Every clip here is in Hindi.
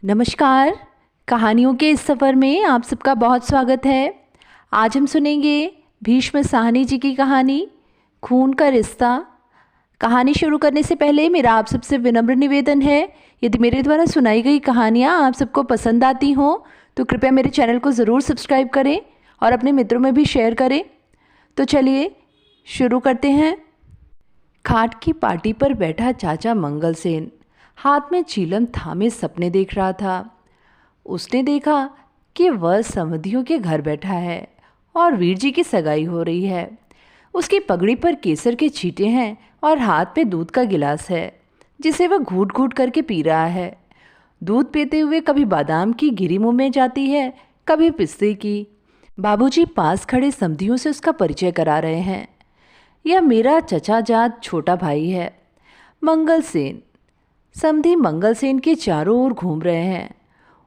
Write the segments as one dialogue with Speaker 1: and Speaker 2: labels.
Speaker 1: नमस्कार। कहानियों के इस सफ़र में आप सबका बहुत स्वागत है। आज हम सुनेंगे भीष्म साहनी जी की कहानी खून का रिश्ता। कहानी शुरू करने से पहले मेरा आप सबसे विनम्र निवेदन है, यदि मेरे द्वारा सुनाई गई कहानियाँ आप सबको पसंद आती हों तो कृपया मेरे चैनल को ज़रूर सब्सक्राइब करें और अपने मित्रों में भी शेयर करें। तो चलिए शुरू करते हैं। खाट की पार्टी पर बैठा चाचा मंगल सेन हाथ में चीलम थामे सपने देख रहा था। उसने देखा कि वह समधियों के घर बैठा है और वीर जी की सगाई हो रही है। उसकी पगड़ी पर केसर के छींटे हैं और हाथ में दूध का गिलास है जिसे वह घूट घूट करके पी रहा है। दूध पीते हुए कभी बादाम की गिरी मुंह में जाती है, कभी पिस्ते की। बाबूजी पास खड़े समधियों से उसका परिचय करा रहे हैं। यह मेरा चचा जात छोटा भाई है, मंगल सेन। समधी मंगल सेन के चारों ओर घूम रहे हैं।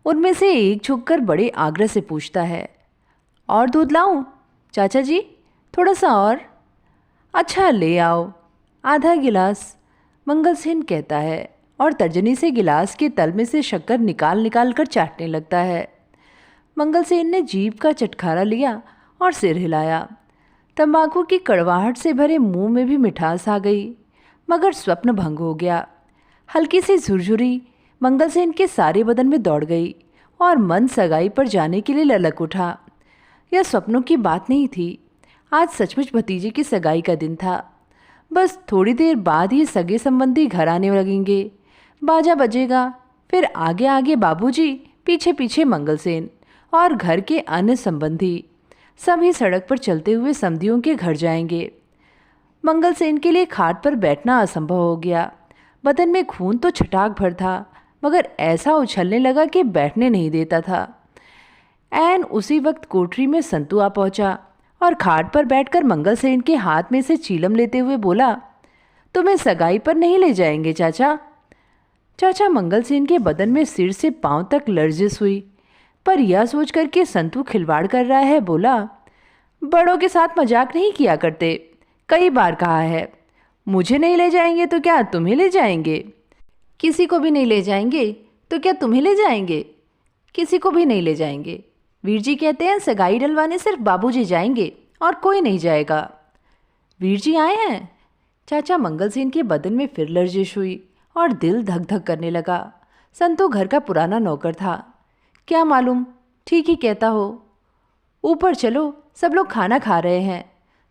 Speaker 1: उनमें से एक झुककर बड़े आग्रह से पूछता है, और दूध लाऊं चाचा जी? थोड़ा सा और। अच्छा ले आओ, आधा गिलास, मंगल सेन कहता है और तर्जनी से गिलास के तल में से शक्कर निकाल निकाल कर चाटने लगता है। मंगल सेन ने जीभ का चटखारा लिया और सिर हिलाया। तंबाकू की कड़वाहट से भरे मुंह में भी मिठास आ गई, मगर स्वप्न भंग हो गया। हल्की सी झुरझुरी मंगल सेन के सारे बदन में दौड़ गई और मन सगाई पर जाने के लिए ललक उठा। यह स्वप्नों की बात नहीं थी, आज सचमुच भतीजे की सगाई का दिन था। बस थोड़ी देर बाद ही सगे संबंधी घर आने लगेंगे। बाजा बजेगा, फिर आगे आगे बाबूजी, पीछे पीछे मंगल सेन और घर के अन्य संबंधी सभी सड़क पर चलते हुए समधियों के घर जाएंगे। मंगल सेन के लिए खाट पर बैठना असंभव हो गया। बदन में खून तो छटाक भर था, मगर ऐसा उछलने लगा कि बैठने नहीं देता था। ऐन उसी वक्त कोठरी में संतू आ पहुंचा और खाट पर बैठकर मंगल सेन के हाथ में से चीलम लेते हुए बोला, तुम्हें सगाई पर नहीं ले जाएंगे चाचा? चाचा मंगल सेन के बदन में सिर से पांव तक लर्जिश हुई, पर यह सोचकर कि संतू खिलवाड़ कर रहा है, बोला, बड़ों के साथ मजाक नहीं किया करते, कई बार कहा है। मुझे नहीं ले जाएंगे तो क्या तुम्हें ले जाएंगे? किसी को भी नहीं ले जाएंगे तो क्या तुम्हें ले जाएंगे? किसी को भी नहीं ले जाएंगे। वीर जी कहते हैं सगाई डलवाने सिर्फ बाबूजी जाएंगे और कोई नहीं जाएगा। वीर जी आए हैं? चाचा मंगल सेन के बदन में फिर लर्जिश हुई और दिल धक धक करने लगा। संतू घर का पुराना नौकर था, क्या मालूम ठीक ही कहता हो। ऊपर चलो, सब लोग खाना खा रहे हैं।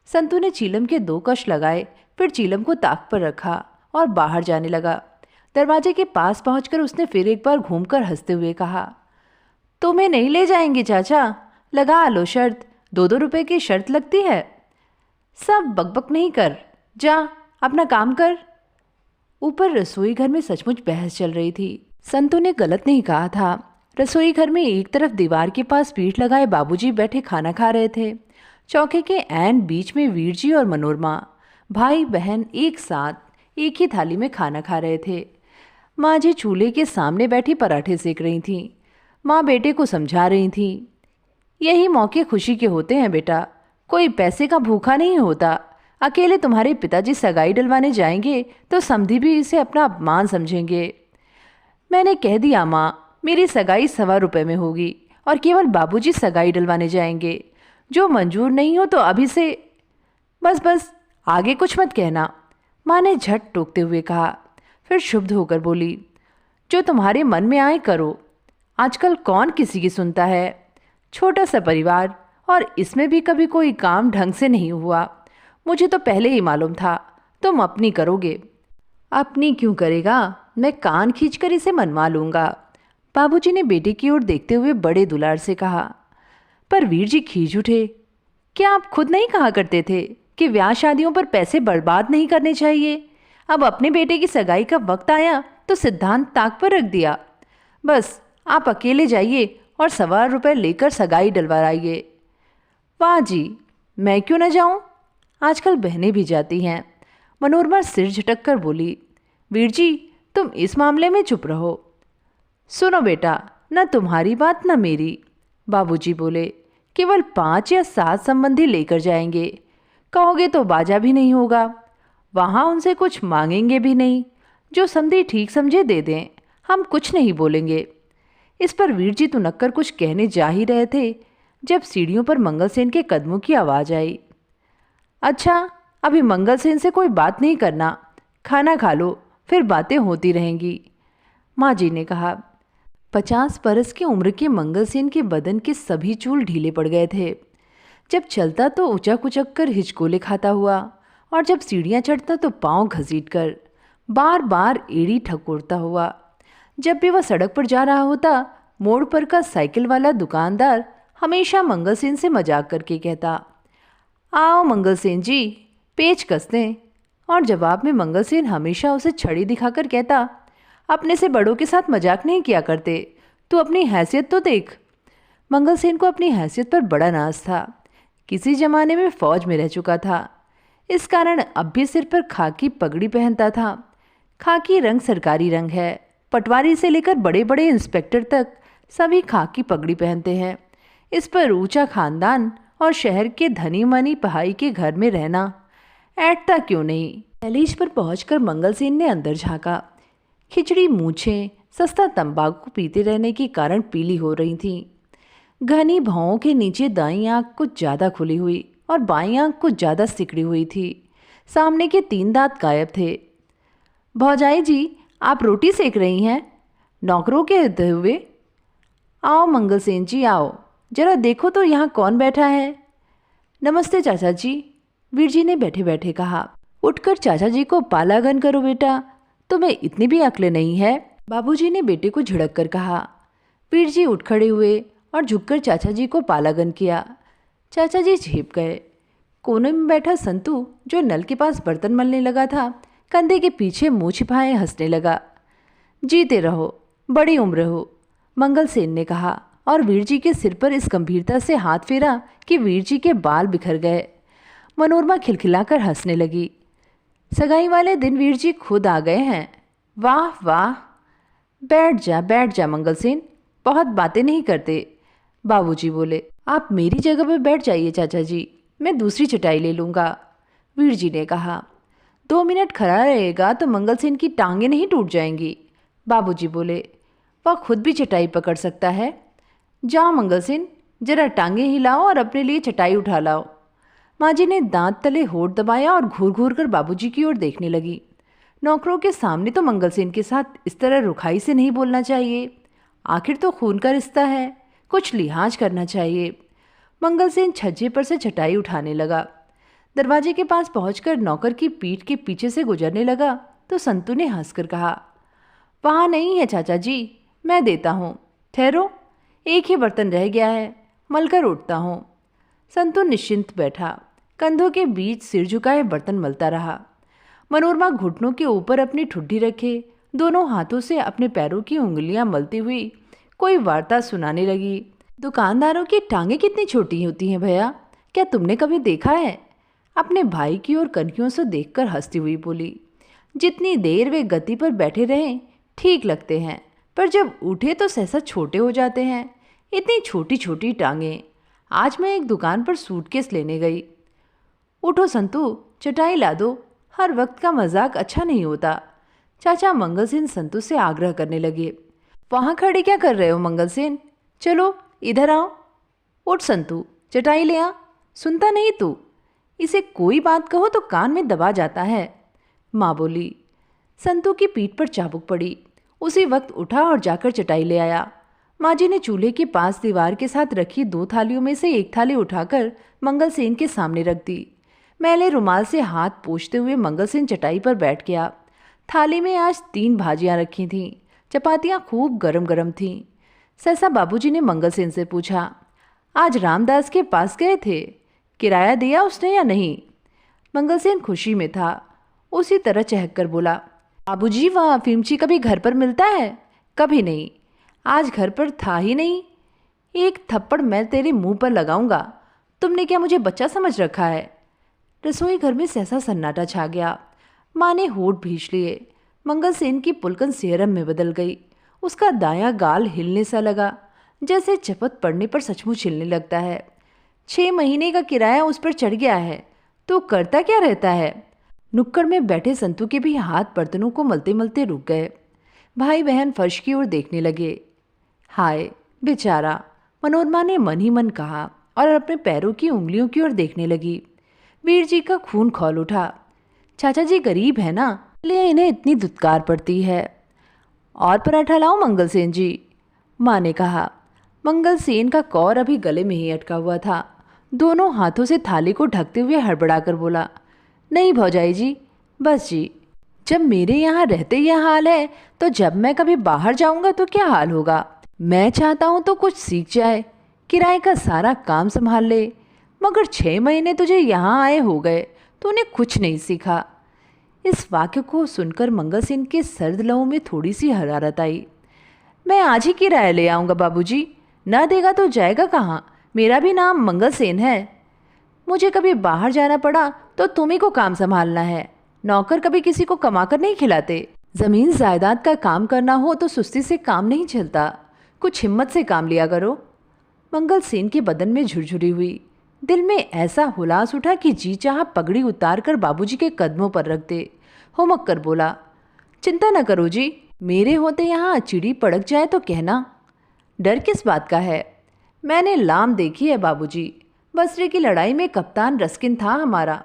Speaker 1: संतू ने चीलम के 2 कश लगाए, फिर चीलम को ताक पर रखा और बाहर जाने लगा। दरवाजे के पास पहुंचकर उसने फिर एक बार घूमकर हंसते हुए कहा, तुम्हें नहीं ले जाएंगे चाचा, लगा लो शर्त, 2-2 रुपए की शर्त लगती है। सब बकबक नहीं कर, जा अपना काम कर। ऊपर रसोई घर में सचमुच बहस चल रही थी। संतू ने गलत नहीं कहा था। रसोई घर में एक तरफ दीवार के पास पीठ लगाए बाबूजी बैठे खाना खा रहे थे। चौके के ऐन बीच में वीर जी और मनोरमा भाई बहन एक साथ एक ही थाली में खाना खा रहे थे। माँ जी चूल्हे के सामने बैठी पराठे सेक रही थीं। माँ बेटे को समझा रही थी, यही मौके खुशी के होते हैं बेटा, कोई पैसे का भूखा नहीं होता। अकेले तुम्हारे पिताजी सगाई डलवाने जाएंगे तो समधी भी इसे अपना अपमान समझेंगे। मैंने कह दिया माँ, मेरी सगाई 1.25 रुपये में होगी और केवल बाबूजी सगाई डलवाने जाएंगे। जो मंजूर नहीं हो तो अभी से। बस बस, आगे कुछ मत कहना, माँ ने झट टोकते हुए कहा। फिर क्षुब्ध होकर बोली, जो तुम्हारे मन में आए करो, आजकल कौन किसी की सुनता है। छोटा सा परिवार और इसमें भी कभी कोई काम ढंग से नहीं हुआ। मुझे तो पहले ही मालूम था तुम अपनी करोगे। अपनी क्यों करेगा, मैं कान खींचकर इसे मनवा लूँगा, बाबूजी ने बेटे की ओर देखते हुए बड़े दुलार से कहा। पर वीर जी खींच उठे, क्या आप खुद नहीं कहा करते थे कि ब्याह शादियों पर पैसे बर्बाद नहीं करने चाहिए? अब अपने बेटे की सगाई का वक्त आया तो सिद्धांत ताक पर रख दिया। बस आप अकेले जाइए और 1.25 रुपये लेकर सगाई डलवाइए। वाह जी, मैं क्यों न जाऊं? आजकल बहनें भी जाती हैं। मनोरमा सिर झटक कर बोली, वीर जी तुम इस मामले में चुप रहो। सुनो बेटा, न तुम्हारी बात न मेरी, बाबूजी बोले, केवल 5 या 7 संबंधी लेकर जाएंगे। कहोगे तो बाजा भी नहीं होगा, वहाँ उनसे कुछ मांगेंगे भी नहीं। जो समधी ठीक समझे दे दें, हम कुछ नहीं बोलेंगे। इस पर वीर जी तुनक कर कुछ कहने जा ही रहे थे जब सीढ़ियों पर मंगलसेन के कदमों की आवाज़ आई। अच्छा, अभी मंगलसेन से कोई बात नहीं करना, खाना खा लो, फिर बातें होती रहेंगी, माँ जी ने कहा। 50 बरस की उम्र के मंगलसेन के बदन के सभी चूल ढीले पड़ गए थे। जब चलता तो उचक उचक कर हिचकोले खाता हुआ, और जब सीढ़ियाँ चढ़ता तो पाँव घसीट कर, बार बार एड़ी ठकोरता हुआ। जब भी वह सड़क पर जा रहा होता, मोड़ पर का साइकिल वाला दुकानदार हमेशा मंगलसेन से मजाक करके कहता, आओ मंगलसेन जी, पेच कस दें। और जवाब में मंगलसेन हमेशा उसे छड़ी दिखाकर कहता, अपने से बड़ों के साथ मजाक नहीं किया करते, तू अपनी हैसियत तो देख। मंगलसेन को अपनी हैसियत पर बड़ा नाज था। किसी जमाने में फौज में रह चुका था, इस कारण अब भी सिर पर खाकी पगड़ी पहनता था। खाकी रंग सरकारी रंग है, पटवारी से लेकर बड़े बड़े इंस्पेक्टर तक सभी खाकी पगड़ी पहनते हैं। इस पर ऊंचा खानदान और शहर के धनी मनी पहाई के घर में रहना ऐठता क्यों नहीं। दहलीज पर पहुंचकर मंगलसेन ने अंदर झांका। खिचड़ी मूछें सस्ता तंबाकू पीते रहने के कारण पीली हो रही थीं। घनी भौं के नीचे दाईं आंख कुछ ज़्यादा खुली हुई और बाईं आंख कुछ ज़्यादा सिकड़ी हुई थी। सामने के 3 दांत गायब थे। भौजाई जी, आप रोटी सेक रही हैं? नौकरों के कहते हुए। आओ मंगलसेन जी, आओ, जरा देखो तो यहाँ कौन बैठा है। नमस्ते चाचा जी, वीर जी ने बैठे बैठे कहा। उठकर चाचा जी को पालागन करो बेटा, तुम्हें इतनी भी अक्ल नहीं है, बाबूजी ने बेटे को झिड़क कर कहा। वीर जी उठ खड़े हुए और झुककर चाचा जी को पालागन किया। चाचा जी झेप गए। कोने में बैठा संतू, जो नल के पास बर्तन मलने लगा था, कंधे के पीछे मुंह छिपाए हंसने लगा। जीते रहो, बड़ी उम्र हो, मंगलसेन ने कहा, और वीर जी के सिर पर इस गंभीरता से हाथ फेरा कि वीर जी के बाल बिखर गए। मनोरमा खिलखिलाकर हंसने लगी। सगाई वाले दिन वीर जी खुद आ गए हैं। वाह वाह, बैठ जा मंगलसेन, बहुत बातें नहीं करते, बाबूजी बोले। आप मेरी जगह पर बैठ जाइए चाचा जी, मैं दूसरी चटाई ले लूँगा, वीर जी ने कहा। 2 मिनट खड़ा रहेगा तो मंगलसेन की टांगें नहीं टूट जाएंगी, बाबूजी बोले। वह खुद भी चटाई पकड़ सकता है। जाओ मंगलसेन, जरा टांगें हिलाओ और अपने लिए चटाई उठा लाओ। माँ जी ने दांत तले होठ दबाया और घूर घूर कर बाबूजी की ओर देखने लगी। नौकरों के सामने तो मंगलसेन के साथ इस तरह रुखाई से नहीं बोलना चाहिए, आखिर तो खून का रिश्ता है, कुछ लिहाज करना चाहिए। मंगलसेन छज्जे पर से चटाई उठाने लगा। दरवाजे के पास पहुंचकर नौकर की पीठ के पीछे से गुजरने लगा तो संतू ने हंसकर कहा, वहाँ नहीं है चाचा जी, मैं देता हूँ, ठहरो, एक ही बर्तन रह गया है, मलकर उठता हूँ। संतू निश्चिंत बैठा, कंधों के बीच सिर झुकाए बर्तन मलता रहा। मनोरमा घुटनों के ऊपर अपनी ठुड्डी रखे दोनों हाथों से अपने पैरों की उंगलियां मलती हुई कोई वार्ता सुनाने लगी। दुकानदारों की टांगें कितनी छोटी होती हैं भैया, क्या तुमने कभी देखा है? अपने भाई की ओर कनखियों से देखकर हंसती हुई बोली। जितनी देर वे गति पर बैठे रहें ठीक लगते हैं, पर जब उठे तो सहसा छोटे हो जाते हैं। इतनी छोटी छोटी टांगें। आज मैं एक दुकान पर सूटकेस लेने गई। उठो संतू, चटाई ला दो, हर वक्त का मजाक अच्छा नहीं होता, चाचा मंगलसेन संतू से आग्रह करने लगे। वहाँ खड़े क्या कर रहे हो मंगलसेन, चलो इधर आओ। उठ संतू, चटाई ले आ, सुनता नहीं तू, इसे कोई बात कहो तो कान में दबा जाता है, माँ बोली। संतू की पीठ पर चाबुक पड़ी। उसी वक्त उठा और जाकर चटाई ले आया। माँ जी ने चूल्हे के पास दीवार के साथ रखी 2 थालियों में से एक थाली उठाकर मंगलसेन के सामने रख दी। मैले रुमाल से हाथ पोंछते हुए मंगलसेन चटाई पर बैठ गया। थाली में आज 3 भाजियां रखी थीं। चपातियां खूब गरम गरम थीं। सहसा बाबूजी ने मंगलसेन से पूछा, आज रामदास के पास गए थे, किराया दिया उसने या नहीं? मंगलसेन खुशी में था, उसी तरह चहक कर बोला, बाबूजी वह अफीमची कभी घर पर मिलता है? कभी नहीं, आज घर पर था ही नहीं। एक थप्पड़ मैं तेरे मुंह पर लगाऊंगा, तुमने क्या मुझे बच्चा समझ रखा है? रसोई घर में सहसा सन्नाटा छा गया। माँ ने होठ भींच लिए। मंगलसेन की पुलकन सेहरम में बदल गई। उसका दायां गाल हिलने सा लगा, जैसे चपत पड़ने पर सचमुच हिलने लगता है। 6 महीने का किराया उस पर चढ़ गया है, तो करता क्या रहता है? नुक्कड़ में बैठे संतू के भी हाथ बर्तनों को मलते मलते रुक गए। भाई बहन फर्श की ओर देखने लगे। हाय बेचारा, मनोरमा ने मन ही मन कहा और अपने पैरों की उंगलियों की ओर देखने लगी। वीर जी का खून खौल उठा। चाचा जी गरीब है ना, इसलिए इन्हें इतनी धुतकार पड़ती है। और पराठा लाऊं मंगल सेन जी? माँ ने कहा। मंगल सेन का कौर अभी गले में ही अटका हुआ था। दोनों हाथों से थाली को ढकते हुए हड़बड़ाकर बोला, नहीं भौजाई जी, बस जी। जब मेरे यहाँ रहते यह हाल है तो जब मैं कभी बाहर जाऊंगा तो क्या हाल होगा। मैं चाहता हूँ तो कुछ सीख जाए, किराए का सारा काम संभाल ले, मगर 6 महीने तुझे यहाँ आए हो गए, तूने कुछ नहीं सीखा। इस वाक्य को सुनकर मंगल सेन के सर्द लहू में थोड़ी सी हरारत आई। मैं आज ही किराया ले आऊँगा बाबूजी, न देगा तो जाएगा कहाँ। मेरा भी नाम मंगल सेन है। मुझे कभी बाहर जाना पड़ा तो तुम्ही को काम संभालना है। नौकर कभी किसी को कमाकर नहीं खिलाते। जमीन जायदाद का काम करना हो तो सुस्ती से काम नहीं चलता, कुछ हिम्मत से काम लिया करो। मंगल सेन के बदन में झुरझुरी हुई। दिल में ऐसा हुलास उठा कि जी चाह पगड़ी उतार कर बाबूजी के कदमों पर रख दे। हुमक कर बोला, चिंता न करो जी, मेरे होते यहाँ चिड़ी पड़क जाए तो कहना। डर किस बात का है? मैंने लाम देखी है बाबूजी। बसरे की लड़ाई में कप्तान रस्किन था हमारा।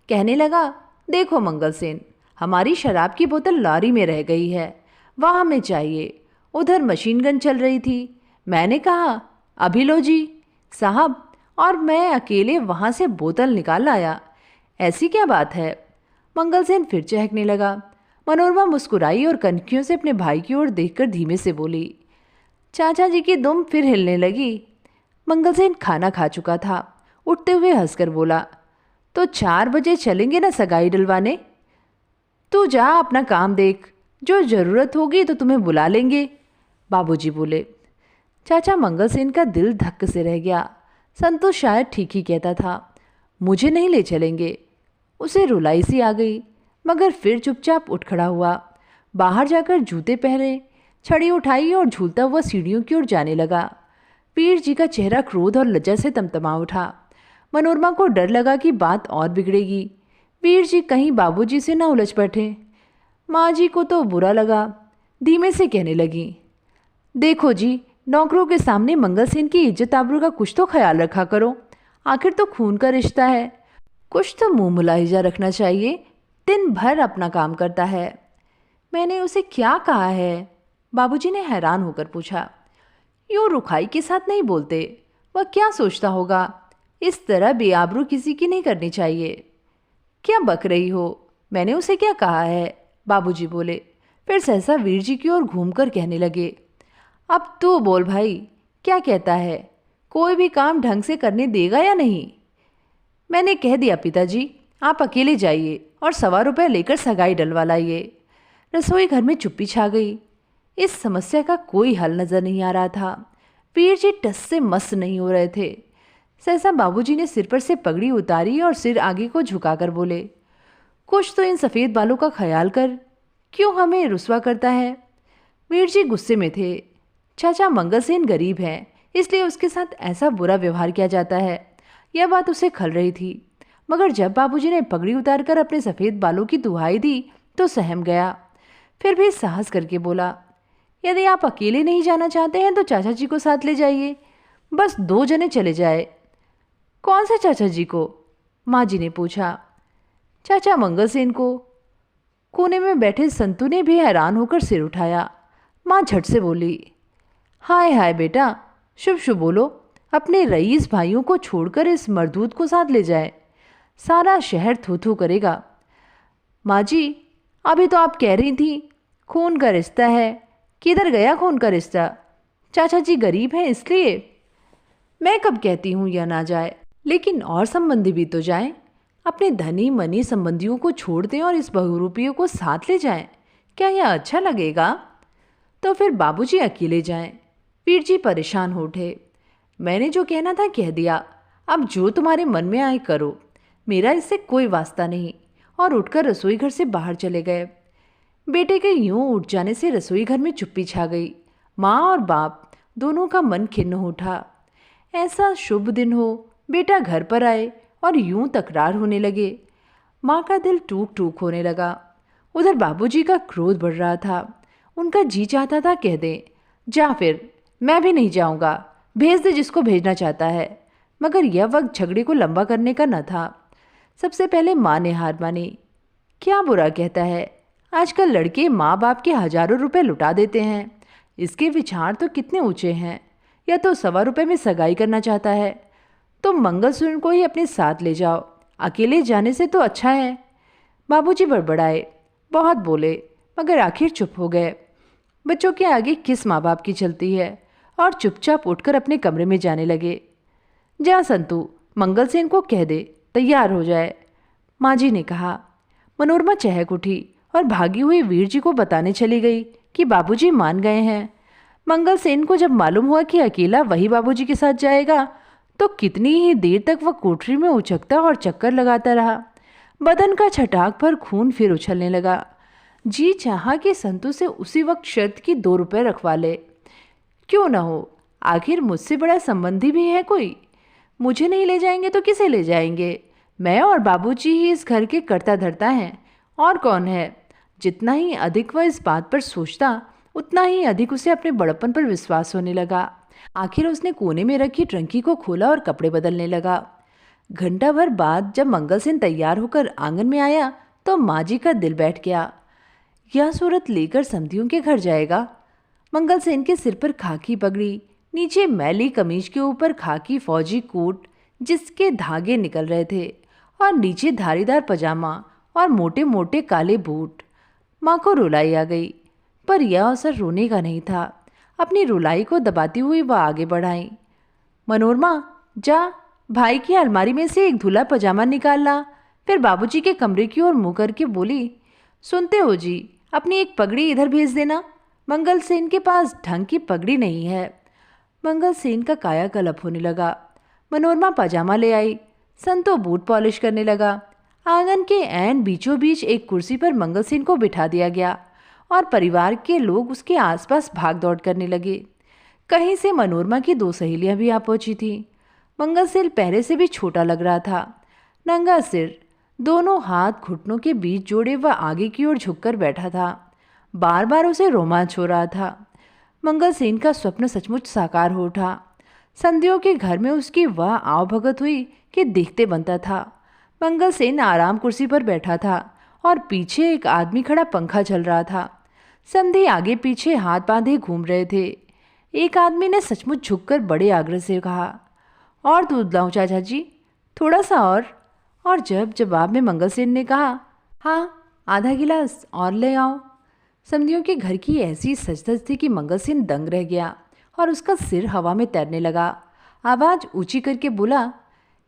Speaker 1: कहने लगा, देखो मंगल सेन, हमारी शराब की बोतल लॉरी में रह गई है, वह हमें चाहिए। उधर मशीन गन चल रही थी। मैंने कहा, अभी लो जी साहब, और मैं अकेले वहाँ से बोतल निकाल लाया। ऐसी क्या बात है? मंगल सेन फिर चहकने लगा। मनोरमा मुस्कुराई और कनखियों से अपने भाई की ओर देखकर धीमे से बोली, चाचा जी की दुम फिर हिलने लगी। मंगल सेन खाना खा चुका था। उठते हुए हंसकर बोला, तो 4 बजे चलेंगे ना सगाई डलवाने? तू जा अपना काम देख, जो ज़रूरत होगी तो तुम्हें बुला लेंगे, बाबूजी बोले। चाचा मंगल सेन का दिल धक्क से रह गया। संतोष शायद ठीक ही कहता था, मुझे नहीं ले चलेंगे। उसे रुलाई सी आ गई, मगर फिर चुपचाप उठ खड़ा हुआ। बाहर जाकर जूते पहने, छड़ी उठाई और झूलता हुआ सीढ़ियों की ओर जाने लगा। वीर जी का चेहरा क्रोध और लज्जा से तमतमा उठा। मनोरमा को डर लगा कि बात और बिगड़ेगी। वीर जी कहीं बाबूजी से न उलझ बैठे। माँ जी को तो बुरा लगा। धीमे से कहने लगी, देखो जी, नौकरों के सामने मंगल सेन की इज्जत आबरू का कुछ तो ख्याल रखा करो। आखिर तो खून का रिश्ता है, कुछ तो मुंह मुलाहिजा रखना चाहिए। दिन भर अपना काम करता है। मैंने उसे क्या कहा है? बाबूजी ने हैरान होकर पूछा। यूँ रुखाई के साथ नहीं बोलते, वह क्या सोचता होगा। इस तरह बेआबरू किसी की नहीं करनी चाहिए। क्या बक रही हो? मैंने उसे क्या कहा है? बाबूजी बोले। फिर सहसा वीर जी की ओर घूमकर कहने लगे, अब तू बोल भाई, क्या कहता है? कोई भी काम ढंग से करने देगा या नहीं? मैंने कह दिया पिताजी, आप अकेले जाइए और 1.25 रुपये लेकर सगाई डलवा लाइए। रसोई घर में चुप्पी छा गई। इस समस्या का कोई हल नजर नहीं आ रहा था। वीर जी टस से मस नहीं हो रहे थे। सहसा बाबूजी ने सिर पर से पगड़ी उतारी और सिर आगे को झुकाकर बोले, कुछ तो इन सफ़ेद बालों का ख्याल कर, क्यों हमें रुसवा करता है? वीर जी गुस्से में थे। चाचा मंगल सेन गरीब हैं, इसलिए उसके साथ ऐसा बुरा व्यवहार किया जाता है। यह बात उसे खल रही थी, मगर जब बाबूजी ने पगड़ी उतारकर अपने सफ़ेद बालों की दुहाई दी तो सहम गया। फिर भी साहस करके बोला, यदि आप अकेले नहीं जाना चाहते हैं तो चाचा जी को साथ ले जाइए, बस 2 जने चले जाए। कौन से चाचा जी को? माँ जी ने पूछा। चाचा मंगल सेन को। कोने में बैठे संतू ने भी हैरान होकर सिर उठाया। माँ झट से बोली, हाय हाय बेटा, शुभ शुभ बोलो। अपने रईस भाइयों को छोड़कर इस मरदूत को साथ ले जाए, सारा शहर थू थू करेगा। माँ जी, अभी तो आप कह रही थी खून का रिश्ता है। किधर गया खून का रिश्ता? चाचा जी गरीब हैं इसलिए। मैं कब कहती हूँ यह ना जाए, लेकिन और संबंधी भी तो जाएं। अपने धनी मनी संबंधियों को छोड़ दें और इस बहुरूपियों को साथ ले जाएं। क्या यह अच्छा लगेगा? तो फिर बाबूजी अकेले जाएं। वीर जी परेशान हो उठे। मैंने जो कहना था कह दिया, अब जो तुम्हारे मन में आए करो, मेरा इससे कोई वास्ता नहीं। और उठकर रसोई घर से बाहर चले गए। बेटे के यूं उठ जाने से रसोई घर में चुप्पी छा गई। माँ और बाप दोनों का मन खिन्न हो उठा। ऐसा शुभ दिन हो, बेटा घर पर आए और यूं तकरार होने लगे। माँ का दिल टूक टूक होने लगा। उधर बाबूजी का क्रोध बढ़ रहा था। उनका जी चाहता था कह दें, जा फिर मैं भी नहीं जाऊंगा, भेज दे जिसको भेजना चाहता है। मगर यह वक्त झगड़े को लंबा करने का न था। सबसे पहले माँ ने हार मानी। क्या बुरा कहता है, आजकल लड़के माँ बाप के हजारों रुपए लुटा देते हैं। इसके विचार तो कितने ऊंचे हैं। या तो 1.25 में सगाई करना चाहता है, तो मंगलसूत्र को ही अपने साथ ले जाओ, अकेले जाने से तो अच्छा है। बाबूजी बड़बड़ाए, बहुत बोले, मगर आखिर चुप हो गए। बच्चों के आगे किस माँ बाप की चलती है, और चुपचाप उठकर अपने कमरे में जाने लगे। जा संतू, मंगलसेन को कह दे तैयार हो जाए, माँ जी ने कहा। मनोरमा चहक उठी और भागी हुई वीर जी को बताने चली गई कि बाबूजी मान गए हैं। मंगलसेन को जब मालूम हुआ कि अकेला वही बाबूजी के साथ जाएगा, तो कितनी ही देर तक वह कोठरी में उचकता और चक्कर लगाता रहा। बदन का छटाक पर खून फिर उछलने लगा। जी चाहा कि संतू से उसी वक्त शर्त की 2 रुपए रखवा ले। क्यों न हो, आखिर मुझसे बड़ा संबंधी भी है कोई। मुझे नहीं ले जाएंगे तो किसे ले जाएंगे? मैं और बाबूजी ही इस घर के कर्ता धर्ता हैं, और कौन है? जितना ही अधिक वह इस बात पर सोचता, उतना ही अधिक उसे अपने बड़प्पन पर विश्वास होने लगा। आखिर उसने कोने में रखी ट्रंकी को खोला और कपड़े बदलने लगा। घंटा भर बाद जब मंगलसेन तैयार होकर आंगन में आया, तो माँ जी का दिल बैठ गया। यह सूरत लेकर समधियों के घर जाएगा। मंगलसेन के सिर पर खाकी पगड़ी, नीचे मैली कमीज के ऊपर खाकी फौजी कोट जिसके धागे निकल रहे थे, और नीचे धारीदार पजामा और मोटे मोटे काले बूट। माँ को रुलाई आ गई, पर यह अवसर रोने का नहीं था। अपनी रुलाई को दबाती हुई वह आगे बढ़ाई। मनोरमा, जा भाई की अलमारी में से एक धुला पजामा निकाल ला। फिर बाबूजी के कमरे की ओर मुंह करके बोली, सुनते हो जी, अपनी एक पगड़ी इधर भेज देना। मंगलसेन के पास ढंग की पगड़ी नहीं है। मंगलसेन का कायाकल्प होने लगा। मनोरमा पजामा ले आई, संतो बूट पॉलिश करने लगा। आंगन के ऐन बीचों बीच एक कुर्सी पर मंगलसेन को बिठा दिया गया, और परिवार के लोग उसके आसपास भाग दौड़ करने लगे। कहीं से मनोरमा की 2 सहेलियां भी आ पहुंची थीं। मंगलसेन पहले से भी छोटा लग रहा था। नंगा सिर, दोनों हाथ घुटनों के बीच जोड़े वह आगे की ओर झुककर बैठा था। बार बार उसे रोमांच हो रहा था। मंगलसेन का स्वप्न सचमुच साकार हो उठा। संध्यों के घर में उसकी वह आवभगत हुई कि देखते बनता था। मंगलसेन आराम कुर्सी पर बैठा था, और पीछे एक आदमी खड़ा पंखा चल रहा था। संधि आगे पीछे हाथ बांधे घूम रहे थे। एक आदमी ने सचमुच झुककर बड़े आग्रह से कहा, और दूध लाऊं चाचा जी, थोड़ा सा और जब जवाब में मंगलसेन ने कहा, हाँ आधा गिलास और ले आओ। समधियों के घर की ऐसी सच-धज थी कि मंगलसेन दंग रह गया, और उसका सिर हवा में तैरने लगा। आवाज़ ऊंची करके बोला,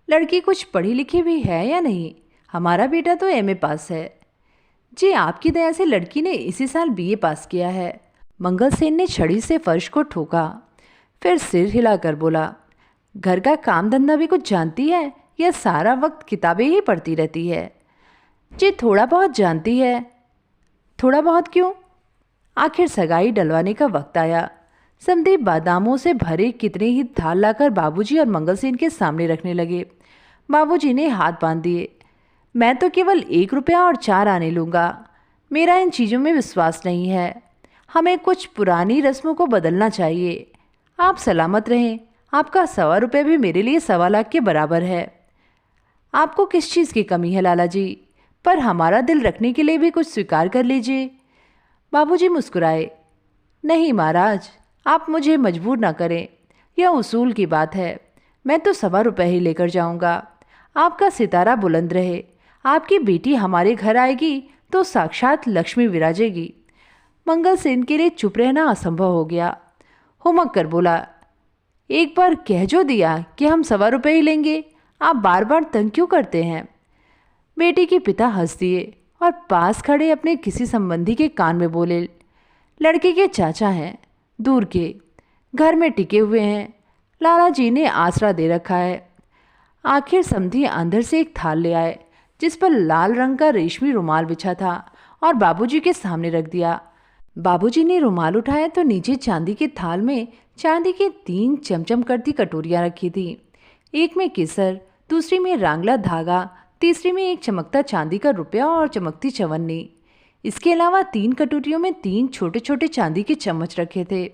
Speaker 1: लड़की कुछ पढ़ी लिखी भी है या नहीं? हमारा बेटा तो एमए पास है। जी आपकी दया से लड़की ने इसी साल बीए पास किया है। मंगलसेन ने छड़ी से फर्श को ठोका, फिर सिर हिलाकर बोला, घर का काम धंधा भी कुछ जानती है या सारा वक्त किताबें ही पढ़ती रहती है? जी थोड़ा बहुत जानती है। थोड़ा बहुत क्यों? आखिर सगाई डलवाने का वक्त आया। समधी बादामों से भरे कितने ही थाल लाकर बाबूजी और मंगलसेन के सामने रखने लगे। बाबूजी ने हाथ बांध दिए। मैं तो केवल 1 रुपया और 4 आने लूँगा। मेरा इन चीज़ों में विश्वास नहीं है। हमें कुछ पुरानी रस्मों को बदलना चाहिए। आप सलामत रहें। आपका 1.25 रुपये भी मेरे लिए 1.25 लाख के बराबर है। आपको किस चीज़ की कमी है लाला जी? पर हमारा दिल रखने के लिए भी कुछ स्वीकार कर लीजिए। बाबूजी मुस्कुराए। नहीं महाराज, आप मुझे मजबूर ना करें। यह उसूल की बात है। मैं तो 1.25 रुपये ही लेकर जाऊंगा। आपका सितारा बुलंद रहे। आपकी बेटी हमारे घर आएगी तो साक्षात लक्ष्मी विराजेगी। मंगलसेन के लिए चुप रहना असंभव हो गया। हुमक कर बोला, एक बार कह जो दिया कि हम 1.25 रुपये ही लेंगे। आप बार बार तंग क्यों करते हैं? बेटी के पिता हंस दिए और पास खड़े अपने किसी संबंधी के कान में बोले, लड़के के चाचा हैं, दूर के, घर में टिके हुए हैं। लाला जी ने आसरा दे रखा है। आखिर समधी अंदर से एक थाल ले आए जिस पर लाल रंग का रेशमी रुमाल बिछा था और बाबूजी के सामने रख दिया। बाबूजी ने रुमाल उठाया तो नीचे चांदी के थाल में चांदी की 3 चमचम करती कटोरियाँ रखी थी। एक में केसर, दूसरी में रांगला धागा, तीसरी में एक चमकता चांदी का रुपया और चमकती चवन्नी। इसके अलावा 3 कटोरियों में 3 छोटे छोटे चांदी के चम्मच रखे थे।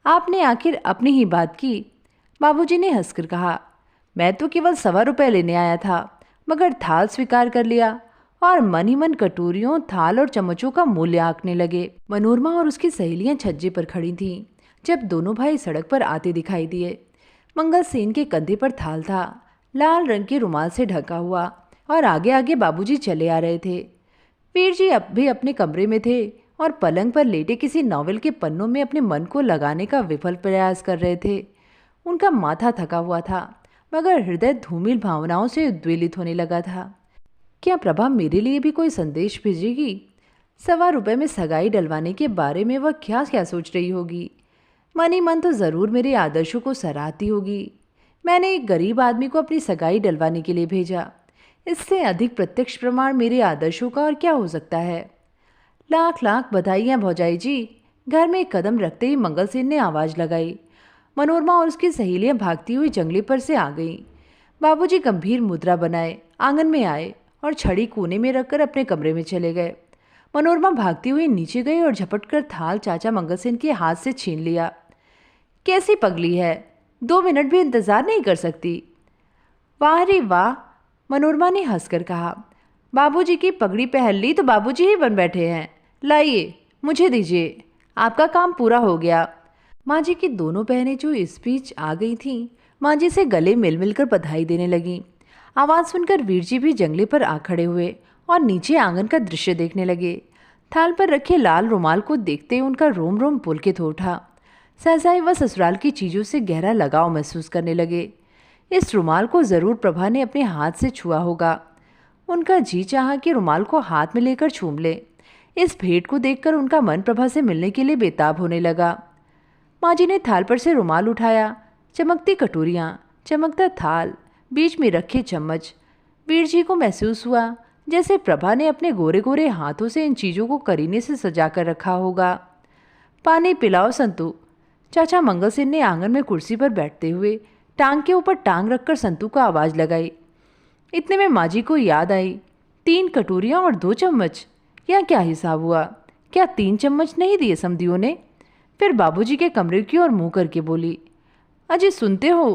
Speaker 1: आपने आखिर अपनी ही बात की। बाबूजी ने हंसकर कहा, मैं तो केवल 1.25 लेने आया था, मगर थाल स्वीकार कर लिया। और मन ही मन कटोरियों, थाल और चम्मचों का मूल्य आंकने लगे। मनोरमा और उसकी सहेलियां छज्जे पर खड़ी थीं जब दोनों भाई सड़क पर आते दिखाई दिए। मंगल सेन के कंधे पर थाल था, लाल रंग के रुमाल से ढका हुआ, और आगे आगे बाबूजी चले आ रहे थे। वीर जी अब भी अपने कमरे में थे और पलंग पर लेटे किसी नॉवेल के पन्नों में अपने मन को लगाने का विफल प्रयास कर रहे थे। उनका माथा थका हुआ था, मगर हृदय धूमिल भावनाओं से उद्वेलित होने लगा था। क्या प्रभा मेरे लिए भी कोई संदेश भेजेगी? 1.25 में सगाई डलवाने के बारे में वह क्या क्या सोच रही होगी? मन ही मन तो ज़रूर मेरे आदर्शों को सराहती होगी। मैंने एक गरीब आदमी को अपनी सगाई डलवाने के लिए भेजा। इससे अधिक प्रत्यक्ष प्रमाण मेरे आदर्शों का और क्या हो सकता है? लाख लाख बधाइयाँ भौजाई जी। घर में एक कदम रखते ही मंगल सेन ने आवाज़ लगाई। मनोरमा और उसकी सहेलियाँ भागती हुई जंगले पर से आ गईं। बाबूजी गंभीर मुद्रा बनाए आंगन में आए और छड़ी कोने में रखकर अपने कमरे में चले गए। मनोरमा भागती हुई नीचे गई और झपट कर थाल चाचा मंगल सेन के हाथ से छीन लिया। कैसी पगली है, 2 मिनट भी इंतजार नहीं कर सकती? वाह रे वाह, मनोरमा ने हंसकर कहा। बाबूजी की पगड़ी पहन ली तो बाबूजी ही बन बैठे हैं। लाइए, मुझे दीजिए, आपका काम पूरा हो गया। माँ जी की दोनों बहनें जो इस बीच आ गई थीं, माँ जी से गले मिल मिलकर बधाई देने लगीं। आवाज़ सुनकर वीर जी भी जंगले पर आ खड़े हुए और नीचे आंगन का दृश्य देखने लगे। थाल पर रखे लाल रुमाल को देखते उनका रोम रोम पुलकित हो उठा। सहसा ही वह ससुराल की चीज़ों से गहरा लगाव महसूस करने लगे। इस रुमाल को ज़रूर प्रभा ने अपने हाथ से छुआ होगा। उनका जी चाहा कि रुमाल को हाथ में लेकर चूम ले। इस भेंट को देखकर उनका मन प्रभा से मिलने के लिए बेताब होने लगा। माँ जी ने थाल पर से रुमाल उठाया। चमकती कटोरियाँ, चमकता थाल, बीच में रखे चम्मच। वीर जी को महसूस हुआ जैसे प्रभा ने अपने गोरे गोरे हाथों से इन चीज़ों को करीने से सजा कर रखा होगा। पानी पिलाओ संतू। चाचा मंगल सेन ने आंगन में कुर्सी पर बैठते हुए टांग के ऊपर टांग रखकर संतू को आवाज़ लगाई। इतने में माँ जी को याद आई, 3 कटोरियाँ और 2 चम्मच। यह क्या हिसाब हुआ? क्या 3 चम्मच नहीं दिए समधियों ने? फिर बाबूजी के कमरे की ओर मुँह करके बोली, अजय सुनते हो?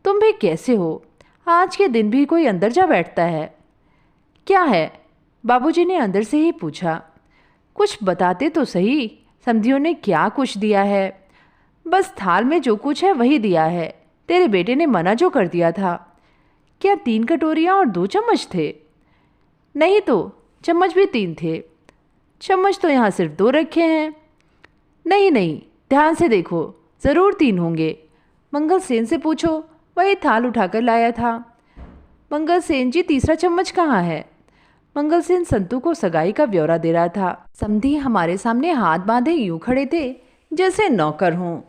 Speaker 1: तुम भी कैसे हो? आज के दिन भी कोई अंदर जा बैठता है। क्या है? बाबूजी ने अंदर से ही पूछा। कुछ बताते तो सही, समधियों ने क्या कुछ दिया है? बस थाल में जो कुछ है वही दिया है। तेरे बेटे ने मना जो कर दिया था। क्या 3 कटोरियाँ और 2 चम्मच थे? नहीं तो चम्मच भी 3 थे। चम्मच तो यहाँ सिर्फ 2 रखे हैं। नहीं नहीं, ध्यान से देखो, ज़रूर 3 होंगे। मंगल सेन से पूछो, वही थाल उठाकर लाया था। मंगल सेन जी, तीसरा चम्मच कहाँ है? मंगल सेन संतू को सगाई का ब्यौरा दे रहा था। समधी हमारे सामने हाथ बांधे यूं खड़े थे जैसे नौकर हों।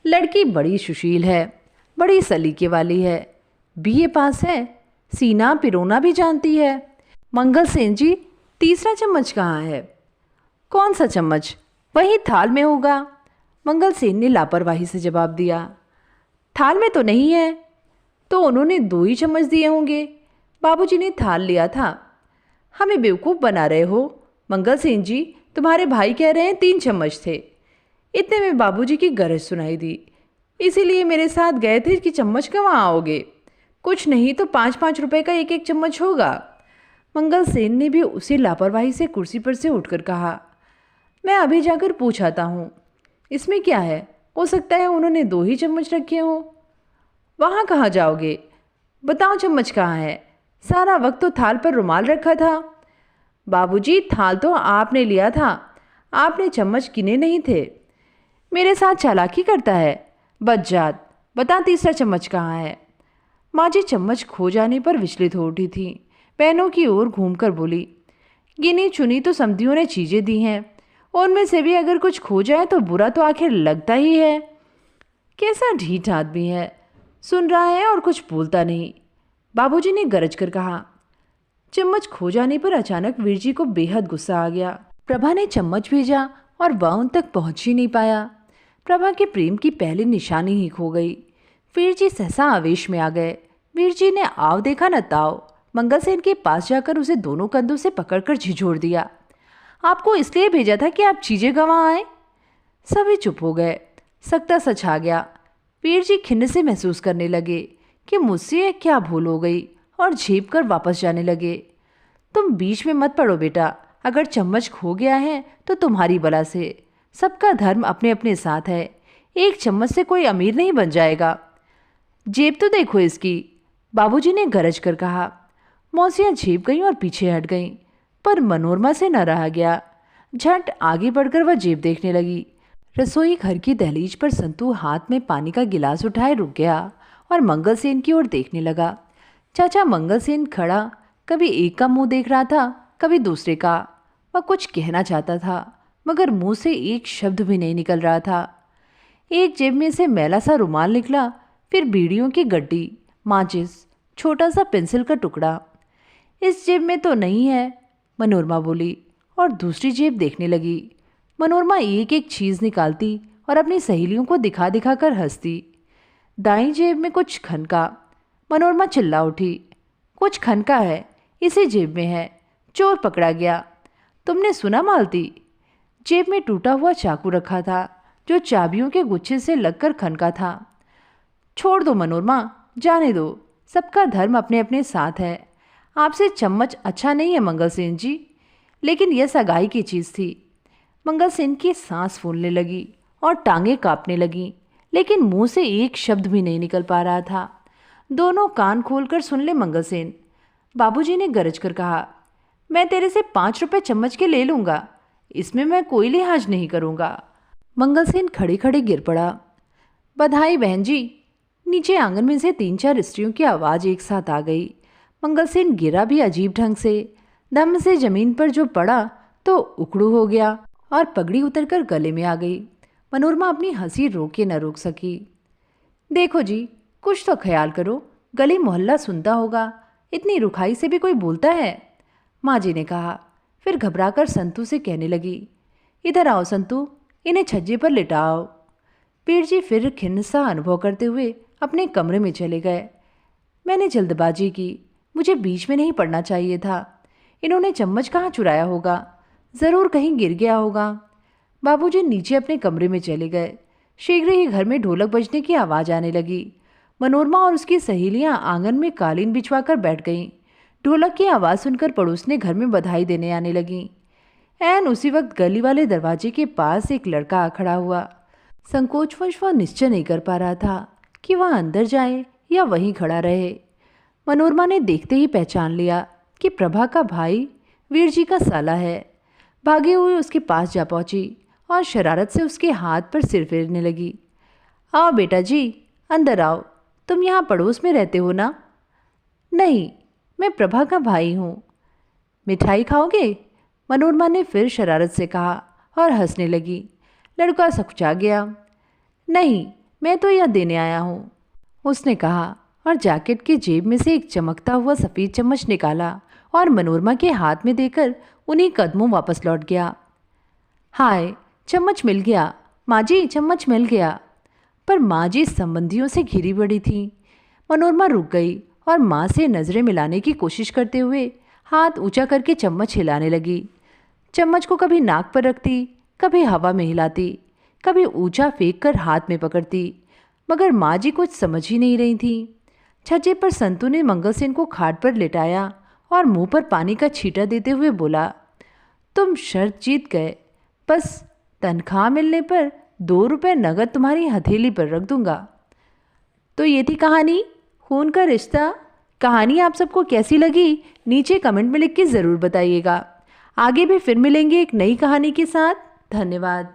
Speaker 1: लड़की बड़ी सुशील है, बड़ी सलीके वाली है, बीए पास है, सीना पिरोना भी जानती है। मंगल सेन जी, तीसरा चम्मच कहाँ है? कौन सा चम्मच? वही थाल में होगा। मंगल सेन ने लापरवाही से जवाब दिया। थाल में तो नहीं है। तो उन्होंने 2 ही चम्मच दिए होंगे। बाबूजी ने थाल लिया था। हमें बेवकूफ़ बना रहे हो मंगल सेन जी, तुम्हारे भाई कह रहे हैं 3 चम्मच थे। इतने में बाबूजी की गरज सुनाई दी। इसीलिए मेरे साथ गए थे कि चम्मच कहाँ आओगे। कुछ नहीं तो 5-5 रुपए का एक एक चम्मच होगा। मंगल सेन ने भी उसी लापरवाही से कुर्सी पर से उठकर कहा, मैं अभी जाकर पूछ आता हूँ। इसमें क्या है, हो सकता है उन्होंने 2 ही चम्मच रखे हों। वहाँ कहाँ जाओगे? बताओ चम्मच कहाँ है? सारा वक्त तो थाल पर रुमाल रखा था। बाबूजी, थाल तो आपने लिया था, आपने चम्मच गिने नहीं थे। मेरे साथ चालाकी करता है बज्जात। बता तीसरा चम्मच कहाँ है? माँ जी चम्मच खो जाने पर विचलित हो उठी थी। बहनों की ओर घूमकर बोली, गिनी चुनी तो समधियों ने चीज़ें दी हैं, उनमें से भी अगर कुछ खो जाए तो बुरा तो आखिर लगता ही है। कैसा ढीठ आदमी है, सुन रहा है और कुछ बोलता नहीं। बाबूजी ने गरज कर कहा। चम्मच खो जाने पर अचानक वीर जी को बेहद गुस्सा आ गया। प्रभा ने चम्मच भेजा और वह उन तक पहुंच ही नहीं पाया। प्रभा के प्रेम की पहली निशानी ही खो गई। वीर जी सहसा आवेश में आ गए। वीर जी ने आव देखा न ताव, मंगल सेन के पास जाकर उसे दोनों कंधों से पकड़कर झिझोड़ दिया। आपको इसलिए भेजा था कि आप चीजें गंवा आए। सभी चुप हो गए। सकता सच आ गया। वीर जी खिन्न से महसूस करने लगे कि मुझसे क्या भूल हो गई और झेप कर वापस जाने लगे। तुम बीच में मत पड़ो बेटा, अगर चम्मच खो गया है तो तुम्हारी बला से। सबका धर्म अपने अपने साथ है, एक चम्मच से कोई अमीर नहीं बन जाएगा। जेब तो देखो इसकी, बाबूजी ने गरज कर कहा। मौसियाँ झेप गईं और पीछे हट गईं, पर मनोरमा से न रहा गया। झट आगे बढ़कर वह जेब देखने लगी। रसोई घर की दहलीज पर संतू हाथ में पानी का गिलास उठाए रुक गया और मंगलसेन की ओर देखने लगा। चाचा मंगलसेन खड़ा कभी एक का मुंह देख रहा था, कभी दूसरे का। वह कुछ कहना चाहता था, मगर मुंह से एक शब्द भी नहीं निकल रहा था। एक जेब में से मैला सा रुमाल निकला, फिर बीड़ियों की गड्डी, माचिस, छोटा सा पेंसिल का टुकड़ा। इस जेब में तो नहीं है, मनोरमा बोली और दूसरी जेब देखने लगी। मनोरमा एक एक चीज़ निकालती और अपनी सहेलियों को दिखा दिखा कर हंसती। दाईं जेब में कुछ खनका। मनोरमा चिल्ला उठी, कुछ खनका है, इसी जेब में है, चोर पकड़ा गया। तुमने सुना मालती? जेब में टूटा हुआ चाकू रखा था, जो चाबियों के गुच्छे से लगकर खनका था। छोड़ दो मनोरमा, जाने दो, सबका धर्म अपने अपने साथ है। आपसे चम्मच अच्छा नहीं है मंगलसेन जी, लेकिन यह सगाई की चीज़ थी। मंगलसेन की सांस फूलने लगी और टांगें कांपने लगीं, लेकिन मुंह से एक शब्द भी नहीं निकल पा रहा था। दोनों कान खोलकर सुन ले मंगलसेन, बाबूजी ने गरज कर कहा। मैं तेरे से 5 रुपए चम्मच के ले लूँगा, इसमें मैं कोई लिहाज नहीं करूँगा। मंगलसेन खड़े खड़े गिर पड़ा। बधाई बहन जी। नीचे आंगन में से 3-4 स्त्रियों की आवाज़ एक साथ आ गई। मंगलसेन गिरा भी अजीब ढंग से, दम से जमीन पर जो पड़ा तो उकड़ू हो गया और पगड़ी उतरकर गले में आ गई। मनोरमा अपनी हंसी रोके न रोक सकी। देखो जी, कुछ तो ख्याल करो, गली मोहल्ला सुनता होगा, इतनी रुखाई से भी कोई बोलता है? माँ जी ने कहा। फिर घबराकर संतू से कहने लगी, इधर आओ संतू, इन्हें छज्जे पर लिटाओ। पीर जी फिर खिन्न सा अनुभव करते हुए अपने कमरे में चले गए। मैंने जल्दबाजी की, मुझे बीच में नहीं पड़ना चाहिए था। इन्होंने चम्मच कहाँ चुराया होगा, ज़रूर कहीं गिर गया होगा। बाबूजी नीचे अपने कमरे में चले गए। शीघ्र ही घर में ढोलक बजने की आवाज़ आने लगी। मनोरमा और उसकी सहेलियां आंगन में कालीन बिछवाकर बैठ गईं। ढोलक की आवाज़ सुनकर पड़ोसने घर में बधाई देने आने लगीं। ऐन उसी वक्त गली वाले दरवाजे के पास एक लड़का आ खड़ा हुआ। संकोचवश वह निश्चय नहीं कर पा रहा था कि वह अंदर जाए या वहीं खड़ा रहे। मनोरमा ने देखते ही पहचान लिया कि प्रभा का भाई वीर जी का साला है। भागे हुए उसके पास जा पहुंची और शरारत से उसके हाथ पर सिर फेरने लगी। आओ बेटा जी, अंदर आओ, तुम यहाँ पड़ोस में रहते हो ना? नहीं, मैं प्रभा का भाई हूँ। मिठाई खाओगे? मनोरमा ने फिर शरारत से कहा और हंसने लगी। लड़का सकुचा गया। नहीं, मैं तो यह देने आया हूँ, उसने कहा और जैकेट की जेब में से एक चमकता हुआ सफ़ेद चम्मच निकाला और मनोरमा के हाथ में देकर उन्हीं कदमों वापस लौट गया। हाय, चम्मच मिल गया माँ जी, चम्मच मिल गया। पर माँ जी संबंधियों से घिरी पड़ी थी। मनोरमा रुक गई और माँ से नज़रें मिलाने की कोशिश करते हुए हाथ ऊंचा करके चम्मच हिलाने लगी। चम्मच को कभी नाक पर रखती, कभी हवा में हिलाती, कभी ऊंचा फेंक कर हाथ में पकड़ती, मगर माँ जी कुछ समझ ही नहीं रही थी। छज्जे पर संतू ने मंगलसेन को खाट पर लेटाया और मुंह पर पानी का छींटा देते हुए बोला, तुम शर्त जीत गए, बस तनख्वाह मिलने पर 2 रुपए नगद तुम्हारी हथेली पर रख दूंगा। तो ये थी कहानी खून का रिश्ता। कहानी आप सबको कैसी लगी नीचे कमेंट में लिख के ज़रूर बताइएगा। आगे भी फिर मिलेंगे एक नई कहानी के साथ। धन्यवाद।